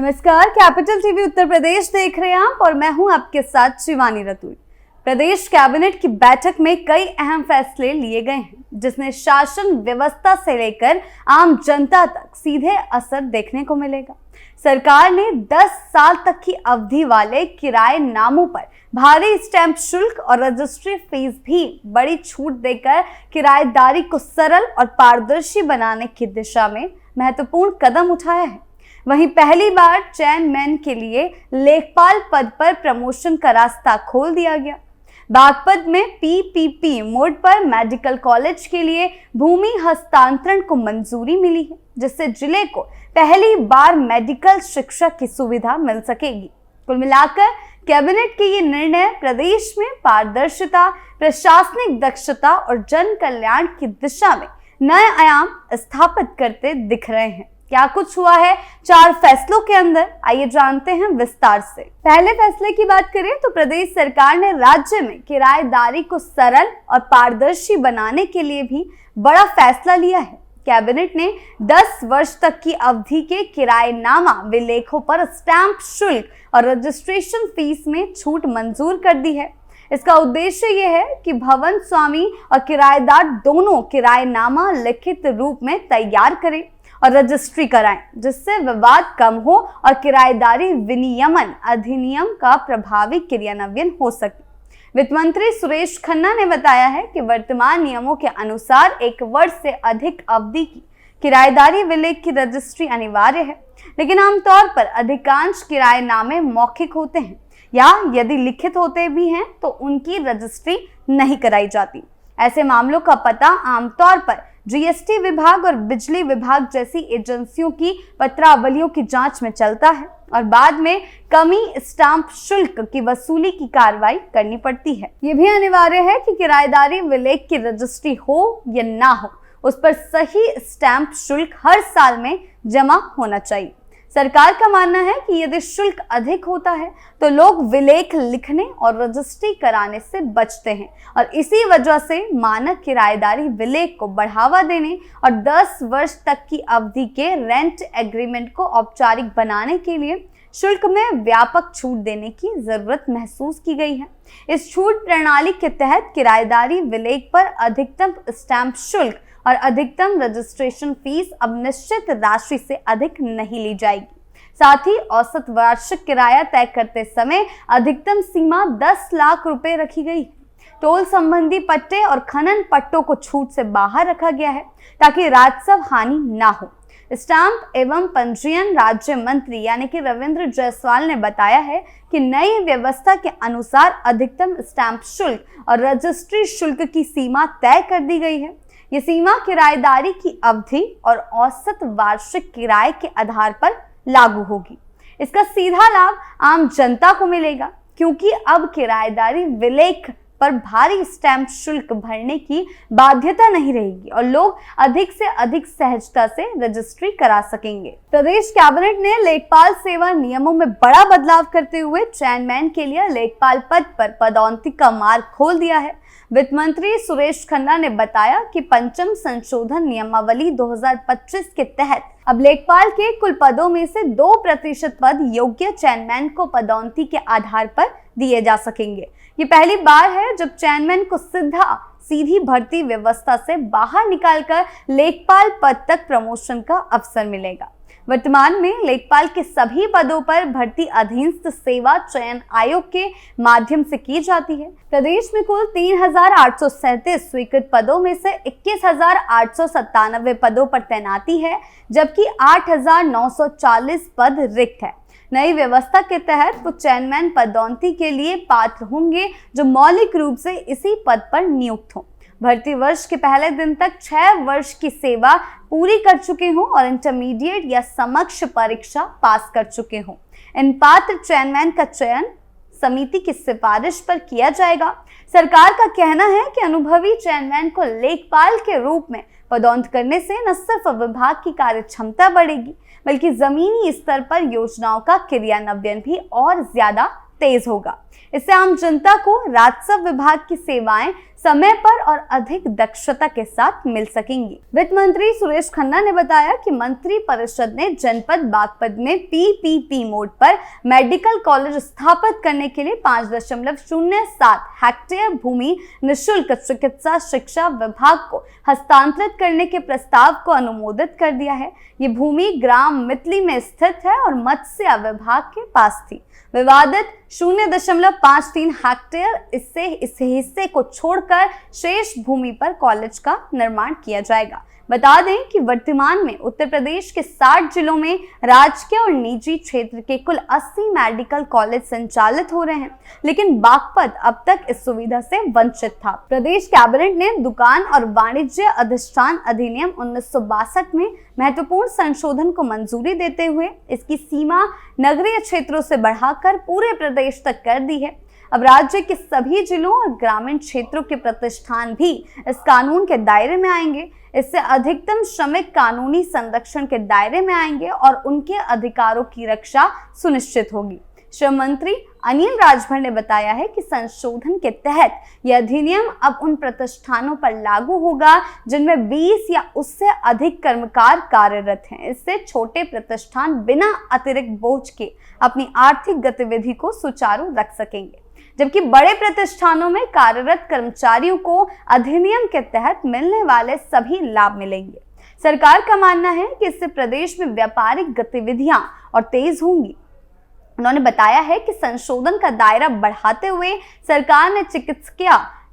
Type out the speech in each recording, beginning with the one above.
नमस्कार, capital TV Uttar Pradesh देख रहे हैं आप और मैं हूं आपके साथ शिवानी रतूरी। प्रदेश कैबिनेट की बैठक में कई अहम फैसले लिए गए हैं जिसमें शासन व्यवस्था से लेकर आम जनता तक सीधे असर देखने को मिलेगा। सरकार ने 10 साल तक की अवधि वाले किराए नामों पर भारी स्टैंप शुल्क और रजिस्ट्री फीस भी बड़ी छूट देकर किराएदारी को सरल और पारदर्शी बनाने की दिशा में महत्वपूर्ण कदम उठाया है। वहीं पहली बार चेयरमैन के लिए लेखपाल पद पर प्रमोशन का रास्ता खोल दिया गया। बागपत में पीपीपी मोड पर मेडिकल कॉलेज के लिए भूमि हस्तांतरण को मंजूरी मिली है, जिससे जिले को पहली बार मेडिकल शिक्षा की सुविधा मिल सकेगी। कुल मिलाकर कैबिनेट के ये निर्णय प्रदेश में पारदर्शिता, प्रशासनिक दक्षता और जन कल्याण की दिशा में नए आयाम स्थापित करते दिख रहे हैं। क्या कुछ हुआ है 4 फैसलों के अंदर, आइए जानते हैं विस्तार से। पहले फैसले की बात करें तो प्रदेश सरकार ने राज्य में किराएदारी को सरल और पारदर्शी बनाने के लिए भी बड़ा फैसला लिया है। कैबिनेट ने 10 वर्ष तक की अवधि के किराएनामा विलेखों पर स्टैंप शुल्क और रजिस्ट्रेशन फीस में छूट मंजूर कर दी है। इसका उद्देश्य यह है कि भवन स्वामी और किराएदार दोनों किराएनामा लिखित रूप में तैयार करें और रजिस्ट्री कराएं, जिससे विवाद कम हो और किराएदारी विनियमन अधिनियम का प्रभावी क्रियान्वयन हो सके। वित्त मंत्री सुरेश खन्ना ने बताया है कि वर्तमान नियमों के अनुसार 1 वर्ष से अधिक अवधि की किराएदारी विलेख की रजिस्ट्री अनिवार्य है, लेकिन आमतौर पर अधिकांश किराएनामे मौखिक होते हैं या यदि लिखित होते भी हैं तो उनकी रजिस्ट्री नहीं कराई जाती। ऐसे मामलों का पता आमतौर पर जीएसटी विभाग और बिजली विभाग जैसी एजेंसियों की पत्रावलियों की जांच में चलता है और बाद में कमी स्टाम्प शुल्क की वसूली की कार्रवाई करनी पड़ती है। ये भी अनिवार्य है कि किराएदारी विलेख की रजिस्ट्री हो या ना हो, उस पर सही स्टैंप शुल्क हर साल में जमा होना चाहिए। सरकार का मानना है कि यदि शुल्क अधिक होता है तो लोग विलेख लिखने और रजिस्ट्री कराने से बचते हैं और इसी वजह से मानक किराएदारी विलेख को बढ़ावा देने और 10 वर्ष तक की अवधि के रेंट एग्रीमेंट को औपचारिक बनाने के लिए शुल्क में व्यापक छूट देने की जरूरत महसूस की गई है। इस छूट प्रणाली के तहत किराएदारी विलेख पर अधिकतम स्टैंप शुल्क और अधिकतम रजिस्ट्रेशन फीस अब निश्चित राशि से अधिक नहीं ली जाएगी। साथ ही औसत वार्षिक किराया तय करते समय अधिकतम सीमा 10 लाख रुपए रखी गई है। टोल संबंधी पट्टे और खनन पट्टों को छूट से बाहर रखा गया है ताकि राजस्व हानि ना हो। स्टाम्प एवं पंजीयन राज्य मंत्री यानी कि रविंद्र जायसवाल ने बताया है कि नई व्यवस्था के अनुसार अधिकतम स्टाम्प शुल्क और रजिस्ट्री शुल्क की सीमा तय कर दी गई है। ये सीमा किराएदारी की अवधि और औसत वार्षिक किराए के आधार पर लागू होगी। इसका सीधा लाभ आम जनता को मिलेगा क्योंकि अब किराएदारी विलेख पर भारी स्टैंप शुल्क भरने की बाध्यता नहीं रहेगी और लोग अधिक से अधिक सहजता से रजिस्ट्री करा सकेंगे। प्रदेश कैबिनेट ने लेखपाल सेवा नियमों में बड़ा बदलाव करते हुए चेयरमैन के लिए लेखपाल पद पर पदोन्नति का मार्ग खोल दिया है। वित्त मंत्री सुरेश खन्ना ने बताया कि पंचम संशोधन नियमावली 2025 के तहत अब लेखपाल के कुल पदों में से 2% पद योग्य चेयरमैन को पदोन्नति के आधार पर दिए जा सकेंगे। ये पहली बार है जब चेयरमैन को सीधी भर्ती व्यवस्था से बाहर निकालकर लेखपाल पद तक प्रमोशन का अवसर मिलेगा। वर्तमान में लेखपाल के सभी पदों पर भर्ती अधीनस्थ सेवा चयन आयोग के माध्यम से की जाती है। प्रदेश में कुल 3,837 स्वीकृत पदों में से 21,897 पदों पर तैनाती है, जबकि 8,940 पद रिक्त है। नई व्यवस्था के तहत वो चेयरमैन पदोन्नति के लिए पात्र होंगे जो मौलिक रूप से इसी पद पर नियुक्त हों, भर्ती वर्ष के पहले दिन तक 6 वर्ष की सेवा पूरी कर चुके हों और इंटरमीडिएट या समकक्ष परीक्षा पास कर चुके हों। इन पात्र चेयरमैन का चयन समिति की सिफारिश पर किया जाएगा। सरकार का कहना है कि अनुभवी चेयरमैन को लेखपाल के रूप में पदोन्नत करने से न सिर्फ विभाग की कार्य क्षमता बढ़ेगी बल्कि जमीनी स्तर पर योजनाओं का क्रियान्वयन भी और ज्यादा तेज होगा। इससे आम जनता को राजस्व विभाग की सेवाएं समय पर और अधिक दक्षता के साथ मिल सकेंगी। वित्त मंत्री सुरेश खन्ना ने बताया कि मंत्री परिषद ने जनपद बागपत में पीपीपी मोड पर मेडिकल कॉलेज स्थापित करने के लिए 5.07 हेक्टेयर भूमि निःशुल्क चिकित्सा शिक्षा विभाग को हस्तांतरित करने के प्रस्ताव को अनुमोदित कर दिया है। ये भूमि ग्राम मितली में स्थित है और मत्स्य विभाग के पास थी। विवादित 0.53 हेक्टेयर इस हिस्से को छोड़कर शेष भूमि पर कॉलेज का निर्माण किया जाएगा। बता दें कि वर्तमान में उत्तर प्रदेश के 60 जिलों में राजकीय और निजी क्षेत्र के कुल 80 मेडिकल कॉलेज संचालित हो रहे हैं, लेकिन बागपत अब तक इस सुविधा से वंचित था। प्रदेश कैबिनेट ने दुकान और वाणिज्य अधिष्ठान अधिनियम 1962 में महत्वपूर्ण संशोधन को मंजूरी देते हुए इसकी सीमा नगरीय क्षेत्रों से बढ़ाकर पूरे प्रदेश तक कर दी है। अब राज्य के सभी जिलों और ग्रामीण क्षेत्रों के प्रतिष्ठान भी इस कानून के दायरे में आएंगे। इससे अधिकतम श्रमिक कानूनी संरक्षण के दायरे में आएंगे और उनके अधिकारों की रक्षा सुनिश्चित होगी। श्रम मंत्री अनिल राजभर ने बताया है कि संशोधन के तहत यह अधिनियम अब उन प्रतिष्ठानों पर लागू होगा जिनमें 20 या उससे अधिक कर्मकार कार्यरत हैं। इससे छोटे प्रतिष्ठान बिना अतिरिक्त बोझ के अपनी आर्थिक गतिविधि को सुचारू रख सकेंगे, जबकि बड़े प्रतिष्ठानों में कार्यरत कर्मचारियों को अधिनियम के तहत मिलने वाले सभी लाभ मिलेंगे। सरकार का मानना है कि इससे प्रदेश में व्यापारिक गतिविधियां और तेज होंगी। उन्होंने बताया है कि संशोधन का दायरा बढ़ाते हुए सरकार ने चिकित्सकीय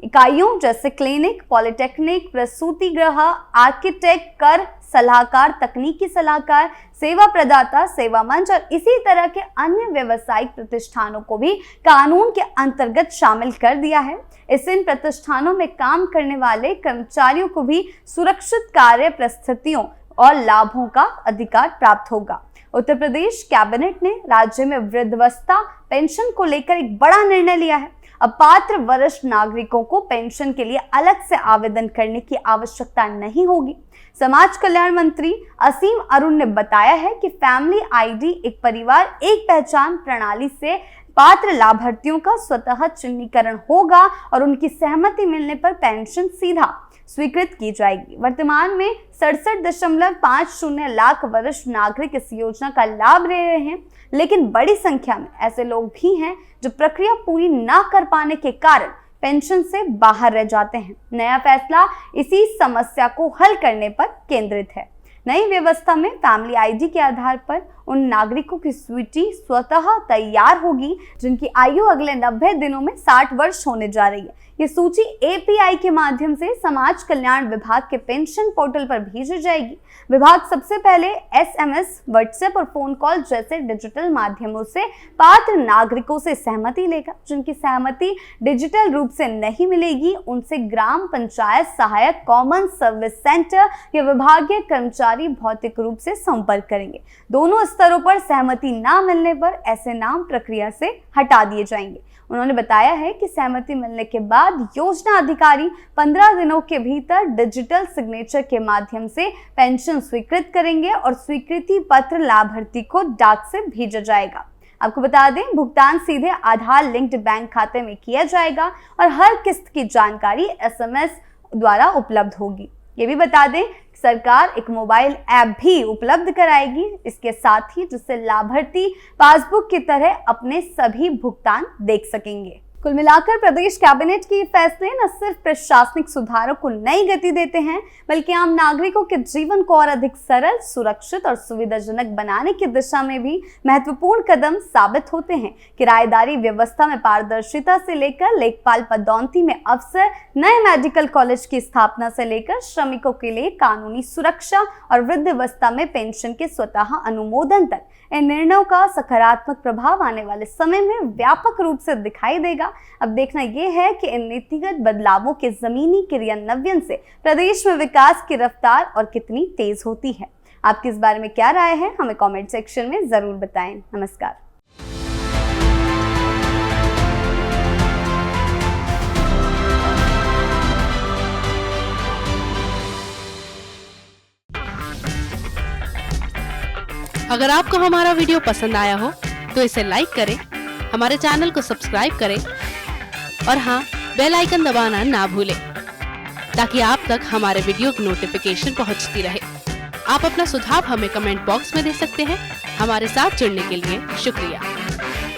इकाइयों जैसे क्लिनिक, पॉलिटेक्निक, प्रसूति गृह, आर्किटेक्ट, कर सलाहकार, तकनीकी सलाहकार, सेवा प्रदाता, सेवा मंच और इसी तरह के अन्य व्यवसायिक प्रतिष्ठानों को भी कानून के अंतर्गत शामिल कर दिया है। इससे इन प्रतिष्ठानों में काम करने वाले कर्मचारियों को भी सुरक्षित कार्य परिस्थितियों और लाभों का अधिकार प्राप्त होगा। उत्तर प्रदेश कैबिनेट ने राज्य में वृद्धावस्था पेंशन को लेकर एक बड़ा निर्णय लिया है। अब पात्र वरिष्ठ नागरिकों को पेंशन के लिए अलग से आवेदन करने की आवश्यकता नहीं होगी। समाज कल्याण मंत्री असीम अरुण ने बताया है कि फैमिली आईडी एक परिवार एक पहचान प्रणाली से पात्र लाभार्थियों का स्वतः चिन्हीकरण होगा और उनकी सहमति मिलने पर पेंशन सीधा स्वीकृत की जाएगी। वर्तमान में 67.50 लाख वरिष्ठ नागरिक इस योजना का लाभ ले रहे हैं, लेकिन बड़ी संख्या में ऐसे लोग भी हैं जो प्रक्रिया पूरी न कर पाने के कारण पेंशन से बाहर रह जाते हैं। नया फैसला इसी समस्या को हल करने पर केंद्रित है। नई व्यवस्था में फैमिली आईडी के आधार पर उन नागरिकों की सूची स्वतः तैयार होगी जिनकी आयु अगले 90 दिनों में 60 वर्ष होने जा रही है। ये सूची एपीआई के माध्यम से समाज कल्याण विभाग के पेंशन पोर्टल पर भेजी जाएगी। विभाग सबसे पहले एसएमएस, व्हाट्सएप और फोन कॉल जैसे डिजिटल माध्यमों से पात्र नागरिकों से सहमति लेगा। जिनकी सहमति डिजिटल रूप से नहीं मिलेगी, उनसे ग्राम पंचायत सहायक, कॉमन सर्विस सेंटर या विभागीय कर्मचारी भौतिक रूप से संपर्क करेंगे। दोनों स्तरों पर सहमति न मिलने पर ऐसे नाम प्रक्रिया से हटा दिए जाएंगे। उन्होंने बताया है कि सहमति मिलने के बाद योजना अधिकारी 15 दिनों के भीतर डिजिटल सिग्नेचर के माध्यम से पेंशन स्वीकृत करेंगे और स्वीकृति पत्र लाभार्थी को डाक से भेजा जाएगा। आपको बता दें, भुगतान सीधे आधार लिंक्ड बैंक खाते में किया जाएगा और हर किस्त की जानकारी एसएमएस द्वारा उपलब्ध होगी। ये भी बता दें, सरकार एक मोबाइल ऐप भी उपलब्ध कराएगी इसके साथ ही, जिससे लाभार्थी पासबुक की तरह अपने सभी भुगतान देख सकेंगे। कुल मिलाकर प्रदेश कैबिनेट के फैसले न सिर्फ प्रशासनिक सुधारों को नई गति देते हैं, बल्कि आम नागरिकों के जीवन को और अधिक सरल, सुरक्षित और सुविधाजनक बनाने की दिशा में भी महत्वपूर्ण कदम साबित होते हैं। किराएदारी व्यवस्था में पारदर्शिता से लेकर लेखपाल पदोन्नति में अवसर, नए मेडिकल कॉलेज की स्थापना से लेकर श्रमिकों के लिए कानूनी सुरक्षा और वृद्धावस्था में पेंशन के स्वतः अनुमोदन तक इन निर्णयों का सकारात्मक प्रभाव आने वाले समय में व्यापक रूप से दिखाई देगा। अब देखना यह है कि इन नीतिगत बदलावों के जमीनी क्रियान्वयन से प्रदेश में विकास की रफ्तार और कितनी तेज होती है। आपकी इस बारे में क्या राय है, हमें कमेंट सेक्शन में जरूर बताएं। नमस्कार। अगर आपको हमारा वीडियो पसंद आया हो तो इसे लाइक करें, हमारे चैनल को सब्सक्राइब करें और हाँ, बेल आइकन दबाना ना भूलें ताकि आप तक हमारे वीडियो की नोटिफिकेशन पहुंचती रहे। आप अपना सुझाव हमें कमेंट बॉक्स में दे सकते हैं। हमारे साथ जुड़ने के लिए शुक्रिया।